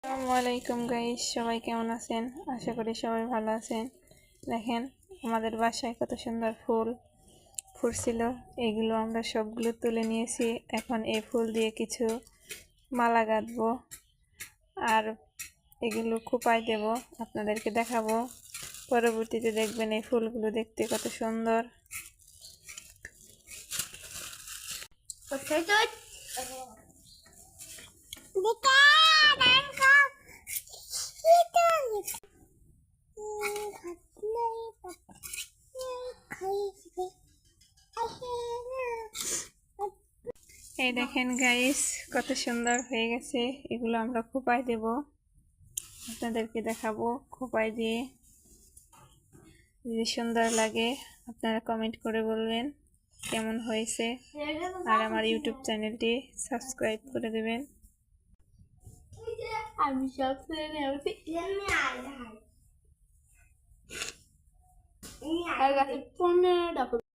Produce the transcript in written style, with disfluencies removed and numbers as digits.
আসসালামু আলাইকুম গাইস, সবাই কেমন আছেন? আশা করি সবাই ভালো আছেন। দেখেন আমাদের বাসায় কত সুন্দর ফুল ফুটছিল। এগুলো আমরা সবগুলো তুলে নিয়েছি। এখন এই ফুল দিয়ে কিছু মালা গাঁথবো আর এগুলো খোপায় দেব, আপনাদেরকে দেখাবো। পরবর্তীতে দেখবেন এই ফুলগুলো দেখতে কত সুন্দর। এই দেখেন গাইস, কত সুন্দর হয়ে গেছে। এগুলো আমরা খোপায় দেব, আপনাদেরকে দেখাবো খোপায় দিয়ে। যদি সুন্দর লাগে আপনারা কমেন্ট করে বলবেন কেমন হয়েছে, আর আমার ইউটিউব চ্যানেলটি সাবস্ক্রাইব করে দেবেন। আমি সব আর গাছে 15টা